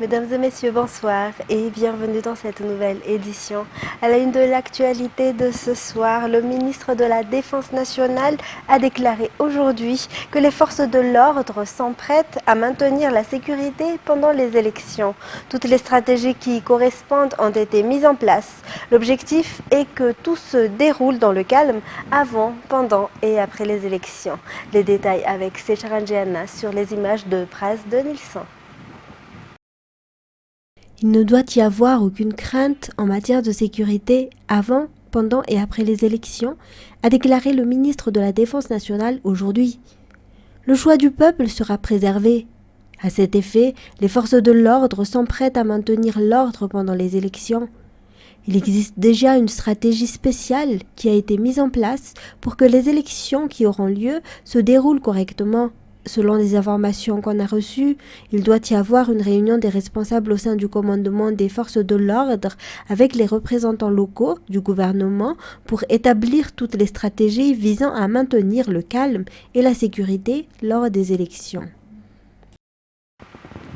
Mesdames et messieurs, bonsoir et bienvenue dans cette nouvelle édition. À la une de l'actualité de ce soir, le ministre de la Défense nationale a déclaré aujourd'hui que les forces de l'ordre sont prêtes à maintenir la sécurité pendant les élections. Toutes les stratégies qui y correspondent ont été mises en place. L'objectif est que tout se déroule dans le calme avant, pendant et après les élections. Les détails avec Secharanjiana sur les images de Pras de Nilsson. Il ne doit y avoir aucune crainte en matière de sécurité avant, pendant et après les élections, a déclaré le ministre de la Défense nationale aujourd'hui. Le choix du peuple sera préservé. À cet effet, les forces de l'ordre sont prêtes à maintenir l'ordre pendant les élections. Il existe déjà une stratégie spéciale qui a été mise en place pour que les élections qui auront lieu se déroulent correctement. Selon les informations qu'on a reçues, il doit y avoir une réunion des responsables au sein du commandement des forces de l'ordre avec les représentants locaux du gouvernement pour établir toutes les stratégies visant à maintenir le calme et la sécurité lors des élections.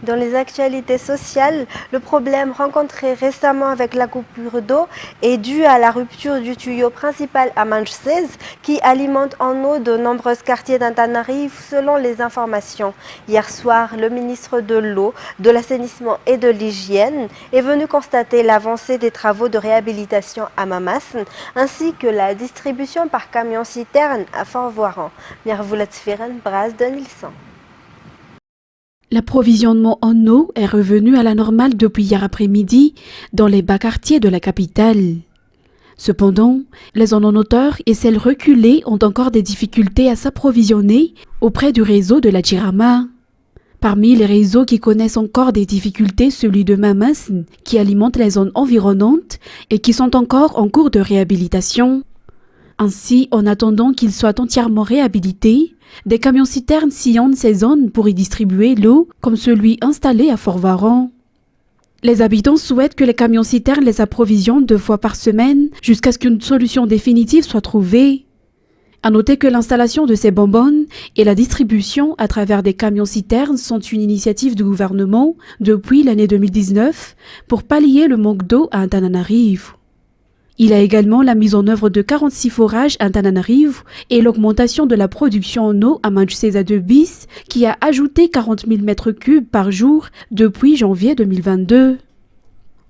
Dans les actualités sociales, le problème rencontré récemment avec la coupure d'eau est dû à la rupture du tuyau principal à Manche 16 qui alimente en eau de nombreux quartiers d'Antananarivo selon les informations. Hier soir, le ministre de l'eau, de l'assainissement et de l'hygiène est venu constater l'avancée des travaux de réhabilitation à Mamasn ainsi que la distribution par camion-citerne à Fort-Voiron. Mirvulatsfiren, Bras de Nilsson. L'approvisionnement en eau est revenu à la normale depuis hier après-midi dans les bas quartiers de la capitale. Cependant, les zones en hauteur et celles reculées ont encore des difficultés à s'approvisionner auprès du réseau de la Jirama. Parmi les réseaux qui connaissent encore des difficultés, celui de Mamasn, qui alimente les zones environnantes et qui sont encore en cours de réhabilitation. Ainsi, en attendant qu'ils soient entièrement réhabilités, des camions-citernes sillonnent ces zones pour y distribuer l'eau, comme celui installé à Fort-Voiron. Les habitants souhaitent que les camions-citernes les approvisionnent 2 fois par semaine jusqu'à ce qu'une solution définitive soit trouvée. À noter que l'installation de ces bonbonnes et la distribution à travers des camions-citernes sont une initiative du gouvernement depuis l'année 2019 pour pallier le manque d'eau à Antananarivo. Il y a également la mise en œuvre de 46 forages à Antananarivo et l'augmentation de la production en eau à Manche 16 bis qui a ajouté 40 000 mètres cubes par jour depuis janvier 2022.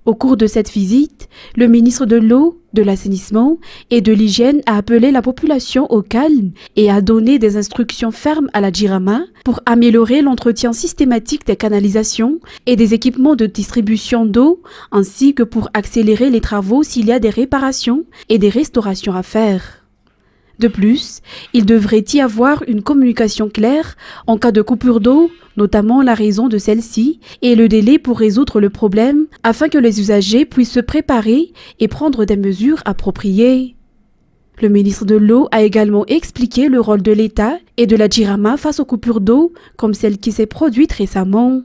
Au cours de cette visite, le ministre de l'eau, de l'assainissement et de l'hygiène a appelé la population au calme et a donné des instructions fermes à la Jirama pour améliorer l'entretien systématique des canalisations et des équipements de distribution d'eau, ainsi que pour accélérer les travaux s'il y a des réparations et des restaurations à faire. De plus, il devrait y avoir une communication claire en cas de coupure d'eau, notamment la raison de celle-ci et le délai pour résoudre le problème afin que les usagers puissent se préparer et prendre des mesures appropriées. Le ministre de l'eau a également expliqué le rôle de l'État et de la Jirama face aux coupures d'eau comme celle qui s'est produite récemment.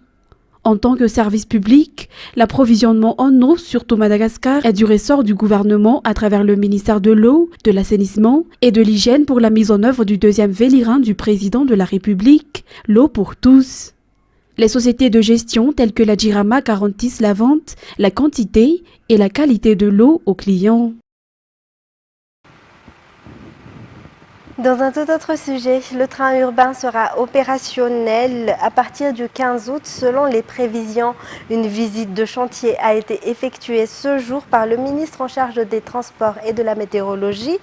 En tant que service public, l'approvisionnement en eau, surtout Madagascar, est du ressort du gouvernement à travers le ministère de l'eau, de l'assainissement et de l'hygiène pour la mise en œuvre du 2e vélirin du président de la République, l'eau pour tous. Les sociétés de gestion telles que la Jirama garantissent la vente, la quantité et la qualité de l'eau aux clients. Dans un tout autre sujet, le train urbain sera opérationnel à partir du 15 août selon les prévisions. Une visite de chantier a été effectuée ce jour par le ministre en charge des Transports et de la Météorologie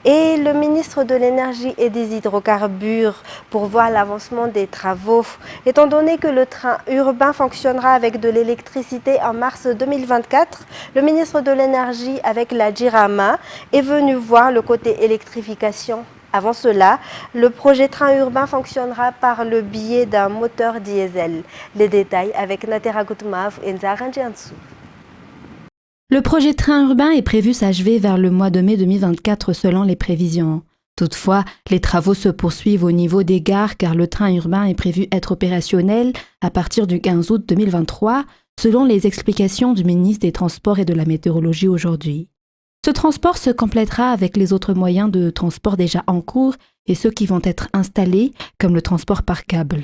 et le ministre de l'Énergie et des Hydrocarbures pour voir l'avancement des travaux. Étant donné que le train urbain fonctionnera avec de l'électricité en mars 2024, le ministre de l'Énergie avec la Jirama est venu voir le côté électrification. Avant cela, le projet train urbain fonctionnera par le biais d'un moteur diesel. Les détails avec Natera Gutmav et Nzaran Jiansu. Le projet train urbain est prévu s'achever vers le mois de mai 2024 selon les prévisions. Toutefois, les travaux se poursuivent au niveau des gares car le train urbain est prévu être opérationnel à partir du 15 août 2023 selon les explications du ministre des Transports et de la Météorologie aujourd'hui. Ce transport se complétera avec les autres moyens de transport déjà en cours et ceux qui vont être installés, comme le transport par câble.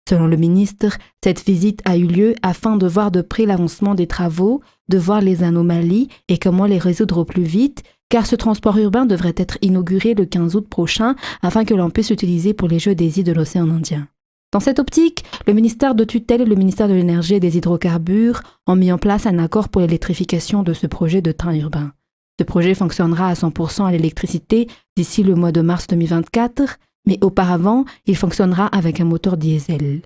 Selon le ministre, cette visite a eu lieu afin de voir de près l'avancement des travaux, de voir les anomalies et comment les résoudre au plus vite, car ce transport urbain devrait être inauguré le 15 août prochain afin que l'on puisse l'utiliser pour les Jeux des îles de l'océan Indien. Dans cette optique, le ministère de tutelle et le ministère de l'Énergie et des Hydrocarbures ont mis en place un accord pour l'électrification de ce projet de train urbain. Ce projet fonctionnera à 100% à l'électricité d'ici le mois de mars 2024, mais auparavant, il fonctionnera avec un moteur diesel.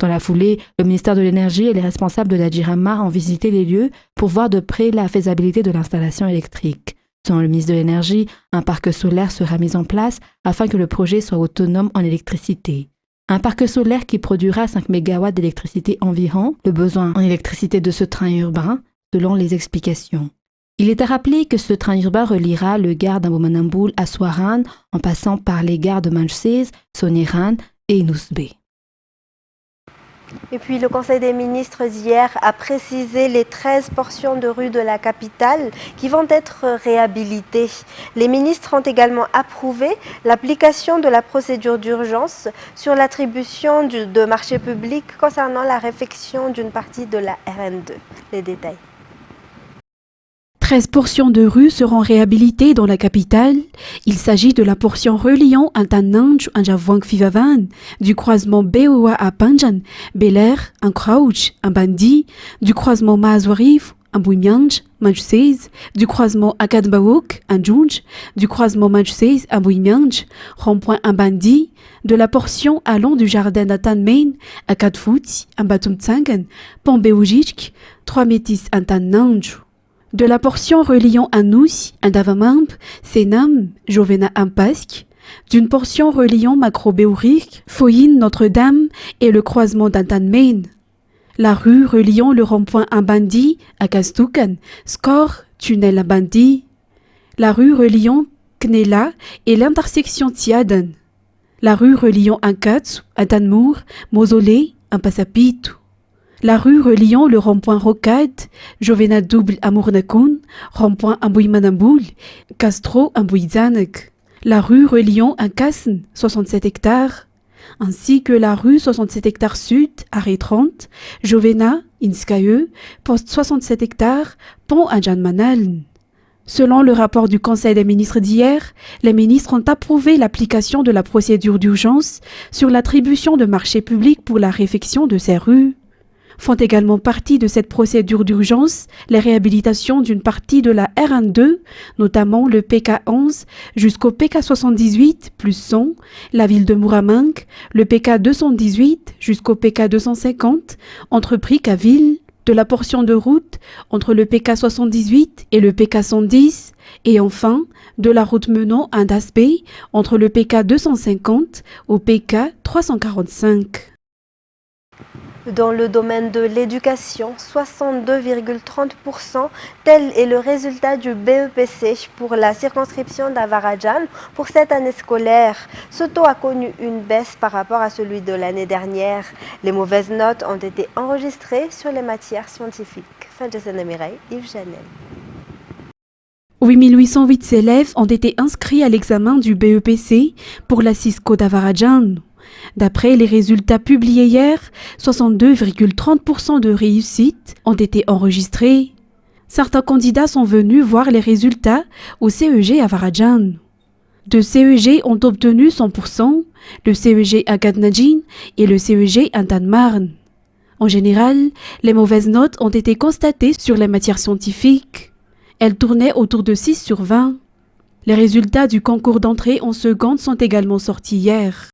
Dans la foulée, le ministère de l'Énergie et les responsables de la JIRAMA ont visité les lieux pour voir de près la faisabilité de l'installation électrique. Selon le ministre de l'Énergie, un parc solaire sera mis en place afin que le projet soit autonome en électricité. Un parc solaire qui produira 5 MW d'électricité environ, le besoin en électricité de ce train urbain, selon les explications. Il est à rappeler que ce train urbain reliera le gare d'Ambomanamboul à Swaran en passant par les gares de Manchsez, Soniran et Nousbé. Et puis le Conseil des ministres d'hier a précisé les 13 portions de rue de la capitale qui vont être réhabilitées. Les ministres ont également approuvé l'application de la procédure d'urgence sur l'attribution de marchés publics concernant la réfection d'une partie de la RN2. Les détails. 13 portions de rues seront réhabilitées dans la capitale. Il s'agit de la portion reliant Antananj à Javang Fivavan, du croisement Beowa à Panjan, Belair, un Crouch, un Bandi, du croisement Maazwarif, un Bouimianj, Manchsez, du croisement Akadbaouk, un Junj, du croisement Manchsez à Bouimianj, rond-point un Bandi, de la portion allant du jardin d'Atanmain à Kadfout, un Batumtsangan, Pont Beoujik, 3 métis Antananj. De la portion reliant Anous, Andavamamp, Senam, Jovena Ampask, d'une portion reliant Macro-Béourik, Foyin Notre-Dame et le croisement d'Antanmain. La rue reliant le rond-point Ambandi à Kastukan, Skor, Tunnel Ambandi. La rue reliant Knela et l'intersection Tiadan. La rue reliant Ankatsu, Antanmour, Mausolée, Ampasapitu. La rue reliant le rond-point Rocade, Jovena Double à Mournakoun, rond-point Ambouimanamboul, Castro Ambouizanek. La rue reliant Ankasn, 67 hectares, ainsi que la rue 67 hectares sud, arrêt 30, Jovena, Inskaye, poste 67 hectares, pont à Janmanaln. Selon le rapport du Conseil des ministres d'hier, les ministres ont approuvé l'application de la procédure d'urgence sur l'attribution de marchés publics pour la réfection de ces rues. Font également partie de cette procédure d'urgence les réhabilitations d'une partie de la RN2, notamment le PK11 jusqu'au PK78 plus 100, la ville de Mouramangue, le PK218 jusqu'au PK250, entre Pricaville, de la portion de route entre le PK78 et le PK110, et enfin de la route menant à Daspé entre le PK250 au PK345. Dans le domaine de l'éducation, 62,30%, tel est le résultat du BEPC pour la circonscription d'Avarajan pour cette année scolaire. Ce taux a connu une baisse par rapport à celui de l'année dernière. Les mauvaises notes ont été enregistrées sur les matières scientifiques. Fin de ce numéro, Yves Janel. 8808 élèves ont été inscrits à l'examen du BEPC pour la Cisco d'Avarajan. D'après les résultats publiés hier, 62,30% de réussite ont été enregistrés. Certains candidats sont venus voir les résultats au CEG à Avarajan. 2 CEG ont obtenu 100%, le CEG à Gadnajin et le CEG à Tanmarn. En général, les mauvaises notes ont été constatées sur les matières scientifiques. Elles tournaient autour de 6 sur 20. Les résultats du concours d'entrée en seconde sont également sortis hier.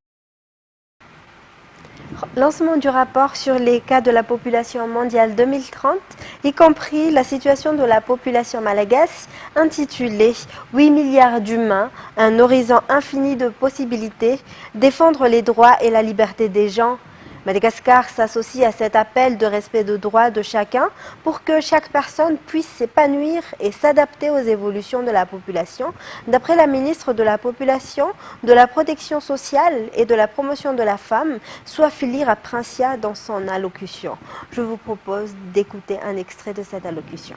Lancement du rapport sur les cas de la population mondiale 2030, y compris la situation de la population malagasy, intitulé « 8 milliards d'humains, un horizon infini de possibilités, défendre les droits et la liberté des gens ». Madagascar s'associe à cet appel de respect de droits de chacun pour que chaque personne puisse s'épanouir et s'adapter aux évolutions de la population, d'après la ministre de la Population, de la Protection sociale et de la Promotion de la femme, Swafili Raprincia, dans son allocution. Je vous propose d'écouter un extrait de cette allocution.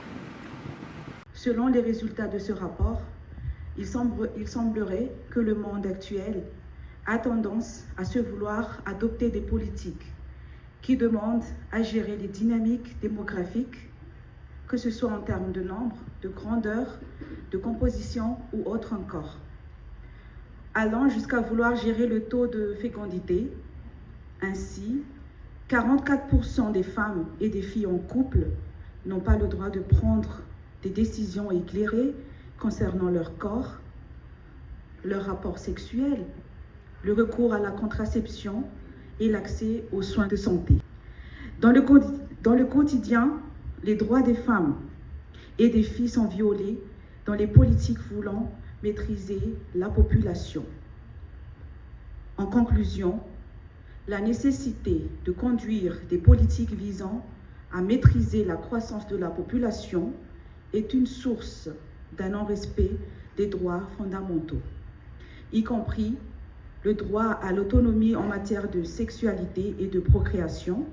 Selon les résultats de ce rapport, il semblerait que le monde actuel a tendance à se vouloir adopter des politiques qui demande à gérer les dynamiques démographiques, que ce soit en termes de nombre, de grandeur, de composition ou autre encore, allant jusqu'à vouloir gérer le taux de fécondité. Ainsi, 44% des femmes et des filles en couple n'ont pas le droit de prendre des décisions éclairées concernant leur corps, leur rapport sexuel, le recours à la contraception et l'accès aux soins de santé. Dans le quotidien, les droits des femmes et des filles sont violés dans les politiques voulant maîtriser la population. En conclusion, la nécessité de conduire des politiques visant à maîtriser la croissance de la population est une source d'un non-respect des droits fondamentaux, y compris le droit à l'autonomie en matière de sexualité et de procréation.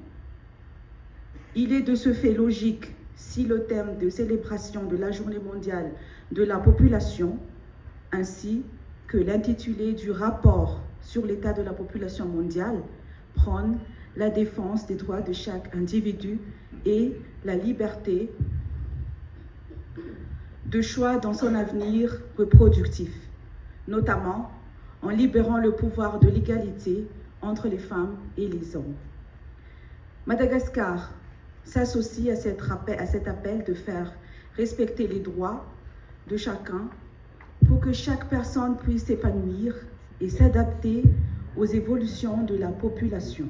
Il est de ce fait logique, si le thème de célébration de la Journée mondiale de la population, ainsi que l'intitulé du rapport sur l'état de la population mondiale, prône la défense des droits de chaque individu et la liberté de choix dans son avenir reproductif, notamment en libérant le pouvoir de l'égalité entre les femmes et les hommes. Madagascar s'associe à cet appel de faire respecter les droits de chacun pour que chaque personne puisse s'épanouir et s'adapter aux évolutions de la population.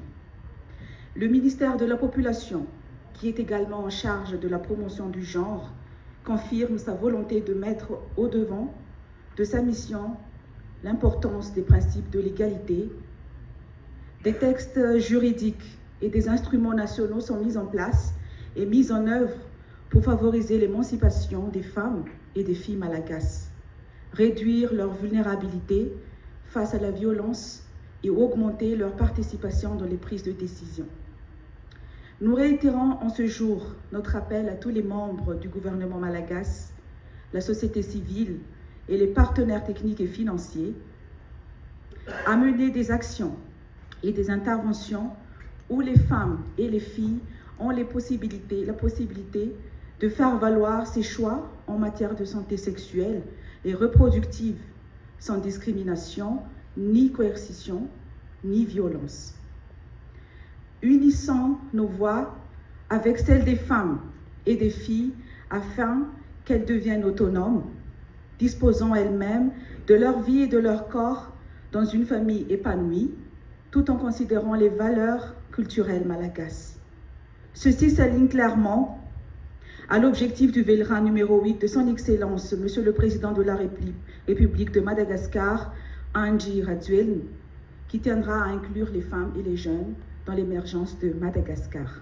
Le ministère de la Population, qui est également en charge de la promotion du genre, confirme sa volonté de mettre au devant de sa mission l'importance des principes de l'égalité. Des textes juridiques et des instruments nationaux sont mis en place et mis en œuvre pour favoriser l'émancipation des femmes et des filles malagasy, réduire leur vulnérabilité face à la violence et augmenter leur participation dans les prises de décision. Nous réitérons en ce jour notre appel à tous les membres du gouvernement malagasy, la société civile et les partenaires techniques et financiers à mener des actions et des interventions où les femmes et les filles ont la possibilité de faire valoir ses choix en matière de santé sexuelle et reproductive sans discrimination, ni coercition, ni violence. Unissons nos voix avec celles des femmes et des filles afin qu'elles deviennent autonomes, disposant elles-mêmes de leur vie et de leur corps dans une famille épanouie, tout en considérant les valeurs culturelles malagasy. Ceci s'aligne clairement à l'objectif du Vélera numéro 8 de son Excellence, Monsieur le Président de la République de Madagascar, Andry Rajoelina, qui tiendra à inclure les femmes et les jeunes dans l'émergence de Madagascar.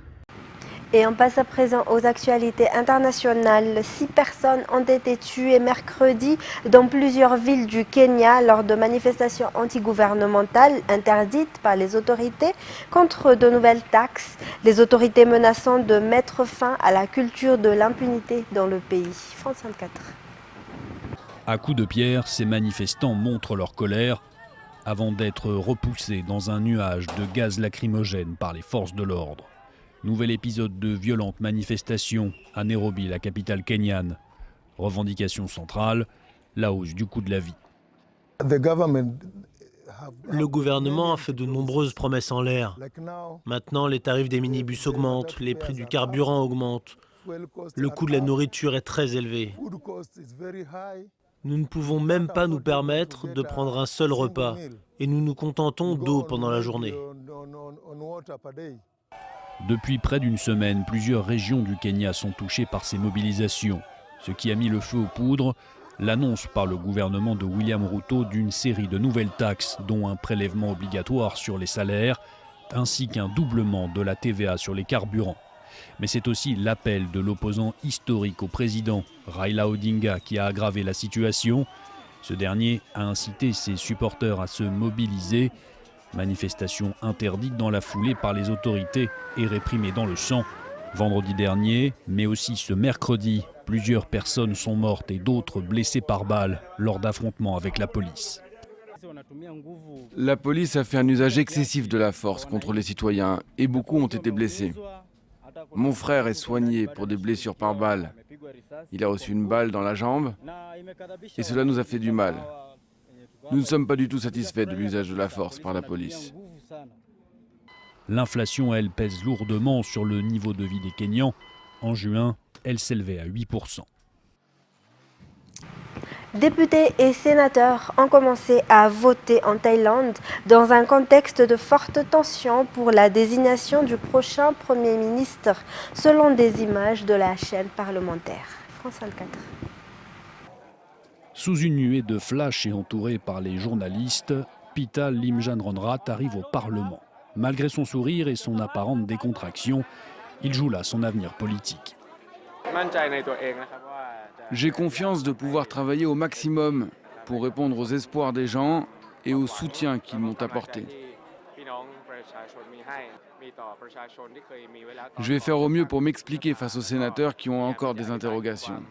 Et on passe à présent aux actualités internationales. 6 personnes ont été tuées mercredi dans plusieurs villes du Kenya lors de manifestations antigouvernementales interdites par les autorités contre de nouvelles taxes, les autorités menaçant de mettre fin à la culture de l'impunité dans le pays. France 24. À coups de pierre, ces manifestants montrent leur colère avant d'être repoussés dans un nuage de gaz lacrymogène par les forces de l'ordre. Nouvel épisode de violentes manifestations à Nairobi, la capitale kenyane. Revendication centrale, la hausse du coût de la vie. Le gouvernement a fait de nombreuses promesses en l'air. Maintenant, les tarifs des minibus augmentent, les prix du carburant augmentent. Le coût de la nourriture est très élevé. Nous ne pouvons même pas nous permettre de prendre un seul repas et nous nous contentons d'eau pendant la journée. Depuis près d'une semaine, plusieurs régions du Kenya sont touchées par ces mobilisations. Ce qui a mis le feu aux poudres, l'annonce par le gouvernement de William Ruto d'une série de nouvelles taxes, dont un prélèvement obligatoire sur les salaires, ainsi qu'un doublement de la TVA sur les carburants. Mais c'est aussi l'appel de l'opposant historique au président, Raila Odinga, qui a aggravé la situation. Ce dernier a incité ses supporters à se mobiliser. Manifestation interdite dans la foulée par les autorités et réprimée dans le sang. Vendredi dernier, mais aussi ce mercredi, plusieurs personnes sont mortes et d'autres blessées par balles lors d'affrontements avec la police. La police a fait un usage excessif de la force contre les citoyens et beaucoup ont été blessés. Mon frère est soigné pour des blessures par balle. Il a reçu une balle dans la jambe et cela nous a fait du mal. Nous ne sommes pas du tout satisfaits de l'usage de la force par la police. L'inflation, elle, pèse lourdement sur le niveau de vie des Kenyans. En juin, elle s'élevait à 8%. Députés et sénateurs ont commencé à voter en Thaïlande dans un contexte de forte tension pour la désignation du prochain Premier ministre, selon des images de la chaîne parlementaire. France 24. Sous une nuée de flash et entouré par les journalistes, Pita Limjaroenrat arrive au Parlement. Malgré son sourire et son apparente décontraction, il joue là son avenir politique. J'ai confiance de pouvoir travailler au maximum pour répondre aux espoirs des gens et au soutien qu'ils m'ont apporté. Je vais faire au mieux pour m'expliquer face aux sénateurs qui ont encore des interrogations.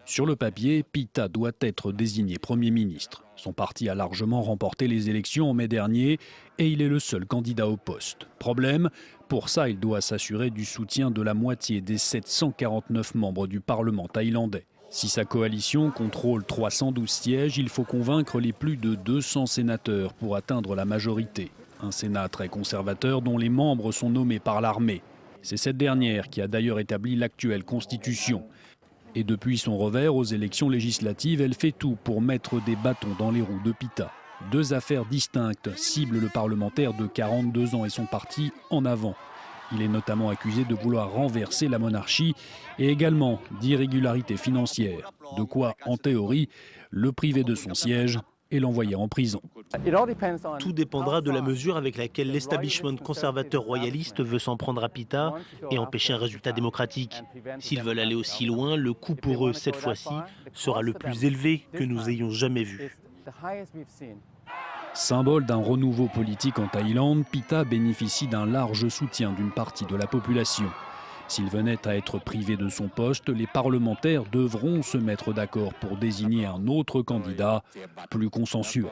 Sur le papier, Pita doit être désigné Premier ministre. Son parti a largement remporté les élections en mai dernier et il est le seul candidat au poste. Problème, pour ça, il doit s'assurer du soutien de la moitié des 749 membres du Parlement thaïlandais. Si sa coalition contrôle 312 sièges, il faut convaincre les plus de 200 sénateurs pour atteindre la majorité. Un Sénat très conservateur dont les membres sont nommés par l'armée. C'est cette dernière qui a d'ailleurs établi l'actuelle constitution. Et depuis son revers aux élections législatives, elle fait tout pour mettre des bâtons dans les roues de Pita. Deux affaires distinctes ciblent le parlementaire de 42 ans et son parti en avant. Il est notamment accusé de vouloir renverser la monarchie et également d'irrégularités financières. De quoi, en théorie, le priver de son siège et l'envoyer en prison. Tout dépendra de la mesure avec laquelle l'establishment conservateur royaliste veut s'en prendre à Pita et empêcher un résultat démocratique. S'ils veulent aller aussi loin, le coût pour eux, cette fois-ci, sera le plus élevé que nous ayons jamais vu. Symbole d'un renouveau politique en Thaïlande, Pita bénéficie d'un large soutien d'une partie de la population. S'il venait à être privé de son poste, les parlementaires devront se mettre d'accord pour désigner un autre candidat plus consensuel.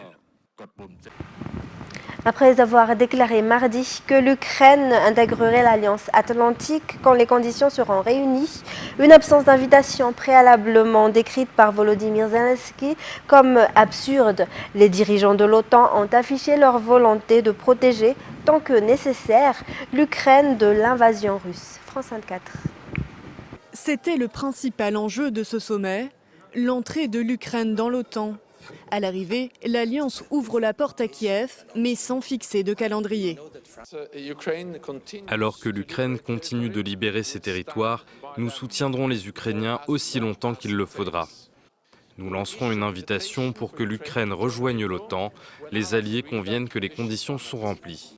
Après avoir déclaré mardi que l'Ukraine intégrerait l'Alliance Atlantique quand les conditions seront réunies, une absence d'invitation préalablement décrite par Volodymyr Zelensky comme absurde, les dirigeants de l'OTAN ont affiché leur volonté de protéger, tant que nécessaire, l'Ukraine de l'invasion russe. France 24. C'était le principal enjeu de ce sommet, l'entrée de l'Ukraine dans l'OTAN. À l'arrivée, l'Alliance ouvre la porte à Kiev, mais sans fixer de calendrier. Alors que l'Ukraine continue de libérer ses territoires, nous soutiendrons les Ukrainiens aussi longtemps qu'il le faudra. Nous lancerons une invitation pour que l'Ukraine rejoigne l'OTAN. Les alliés conviennent que les conditions sont remplies.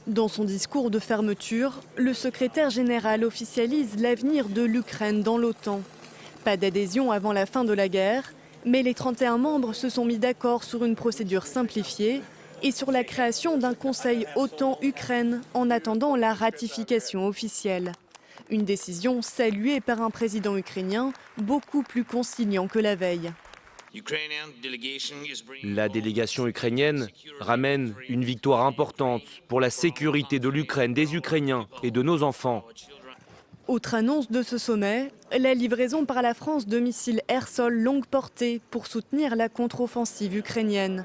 Dans son discours de fermeture, le secrétaire général officialise l'avenir de l'Ukraine dans l'OTAN. Pas d'adhésion avant la fin de la guerre, mais les 31 membres se sont mis d'accord sur une procédure simplifiée et sur la création d'un conseil OTAN-Ukraine en attendant la ratification officielle. Une décision saluée par un président ukrainien beaucoup plus conciliant que la veille. La délégation ukrainienne ramène une victoire importante pour la sécurité de l'Ukraine, des Ukrainiens et de nos enfants. Autre annonce de ce sommet, la livraison par la France de missiles air-sol longue portée pour soutenir la contre-offensive ukrainienne.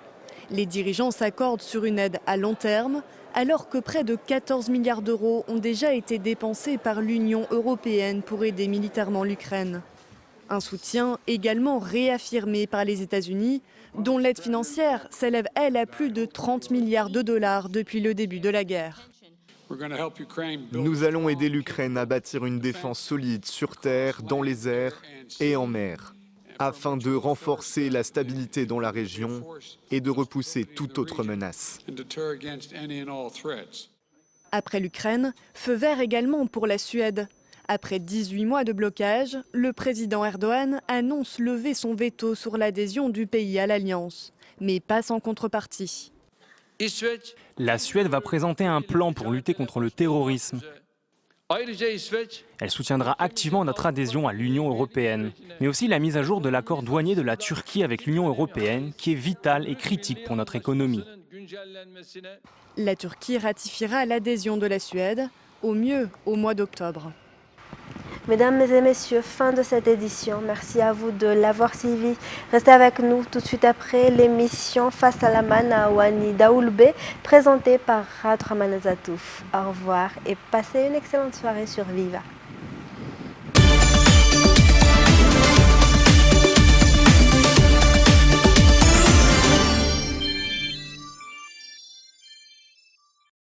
Les dirigeants s'accordent sur une aide à long terme, alors que près de 14 milliards d'euros ont déjà été dépensés par l'Union européenne pour aider militairement l'Ukraine. Un soutien également réaffirmé par les États-Unis, dont l'aide financière s'élève, elle, à plus de 30 milliards de dollars depuis le début de la guerre. Nous allons aider l'Ukraine à bâtir une défense solide sur terre, dans les airs et en mer, afin de renforcer la stabilité dans la région et de repousser toute autre menace. Après l'Ukraine, feu vert également pour la Suède. Après 18 mois de blocage, le président Erdogan annonce lever son veto sur l'adhésion du pays à l'Alliance, mais pas sans Elle soutiendra activement notre adhésion à l'Union européenne, mais aussi la mise à jour de l'accord douanier de la Turquie avec l'Union européenne, qui est vital et critique pour notre économie. La Turquie ratifiera l'adhésion de la Suède, au mieux au mois d'octobre. Mesdames et messieurs, fin de cette édition. Merci à vous de l'avoir suivi. Restez avec nous tout de suite après l'émission Face à la Mana Wani Daoulbe, présentée par Radra Manazatouf. Au revoir et passez une excellente soirée sur Viva.